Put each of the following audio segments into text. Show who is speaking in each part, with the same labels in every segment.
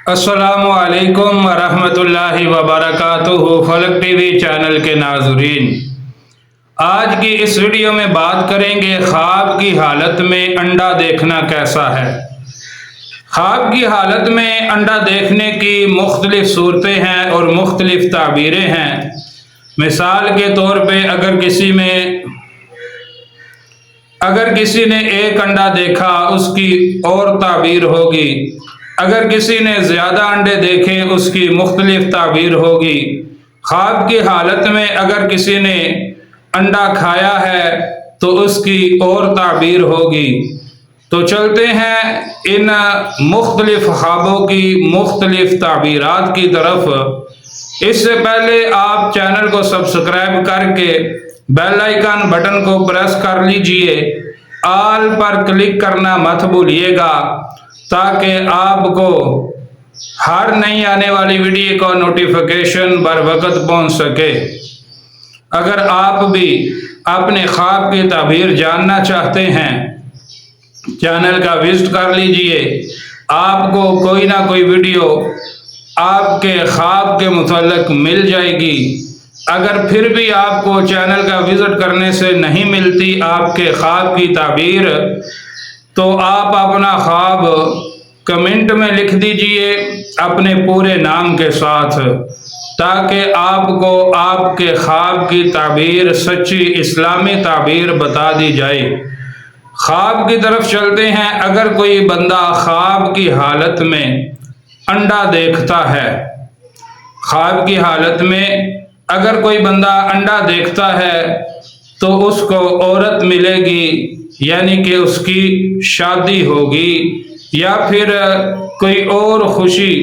Speaker 1: السلام علیکم ورحمۃ اللہ وبرکاتہ۔ فلک ٹی وی چینل کے ناظرین، آج کی اس ویڈیو میں بات کریں گے خواب کی حالت میں انڈا دیکھنا کیسا ہے۔ خواب کی حالت میں انڈا دیکھنے کی مختلف صورتیں ہیں اور مختلف تعبیریں ہیں۔ مثال کے طور پہ اگر کسی نے ایک انڈا دیکھا اس کی اور تعبیر ہوگی، اگر کسی نے زیادہ انڈے دیکھے اس کی مختلف تعبیر ہوگی۔ خواب کی حالت میں اگر کسی نے انڈا کھایا ہے تو اس کی اور تعبیر ہوگی۔ تو چلتے ہیں ان مختلف خوابوں کی مختلف تعبیرات کی طرف۔ اس سے پہلے آپ چینل کو سبسکرائب کر کے بیل آئیکن بٹن کو پریس کر لیجئے، آل پر کلک کرنا مت بھولیے گا تاکہ آپ کو ہر نئی آنے والی ویڈیو کا نوٹیفیکیشن بر وقت پہنچ سکے۔ اگر آپ بھی اپنے خواب کی تعبیر جاننا چاہتے ہیں، چینل کا وزٹ کر لیجئے، آپ کو کوئی نہ کوئی ویڈیو آپ کے خواب کے متعلق مل جائے گی۔ اگر پھر بھی آپ کو چینل کا وزٹ کرنے سے نہیں ملتی آپ کے خواب کی تعبیر، تو آپ اپنا خواب کمنٹ میں لکھ دیجئے اپنے پورے نام کے ساتھ، تاکہ آپ کو آپ کے خواب کی تعبیر سچی اسلامی تعبیر بتا دی جائے۔ خواب کی طرف چلتے ہیں۔ اگر کوئی بندہ خواب کی حالت میں انڈا دیکھتا ہے، خواب کی حالت میں اگر کوئی بندہ انڈا دیکھتا ہے تو اس کو عورت ملے گی، یعنی کہ اس کی شادی ہوگی، یا پھر کوئی اور خوشی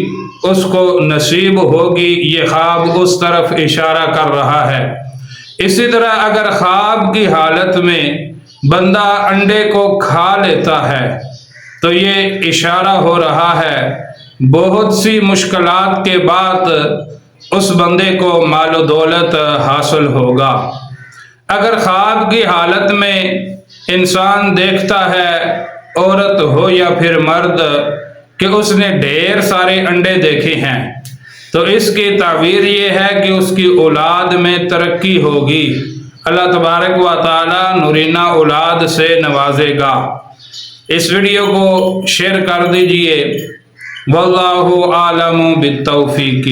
Speaker 1: اس کو نصیب ہوگی۔ یہ خواب اس طرف اشارہ کر رہا ہے۔ اسی طرح اگر خواب کی حالت میں بندہ انڈے کو کھا لیتا ہے تو یہ اشارہ ہو رہا ہے بہت سی مشکلات کے بعد اس بندے کو مال و دولت حاصل ہوگا۔ اگر خواب کی حالت میں انسان دیکھتا ہے، عورت ہو یا پھر مرد، کہ اس نے ڈھیر سارے انڈے دیکھے ہیں، تو اس کی تعبیر یہ ہے کہ اس کی اولاد میں ترقی ہوگی۔ اللہ تبارک و تعالی نورینہ اولاد سے نوازے گا۔ اس ویڈیو کو شیئر کر دیجئے۔ واللہ اعلم بالتوفیق۔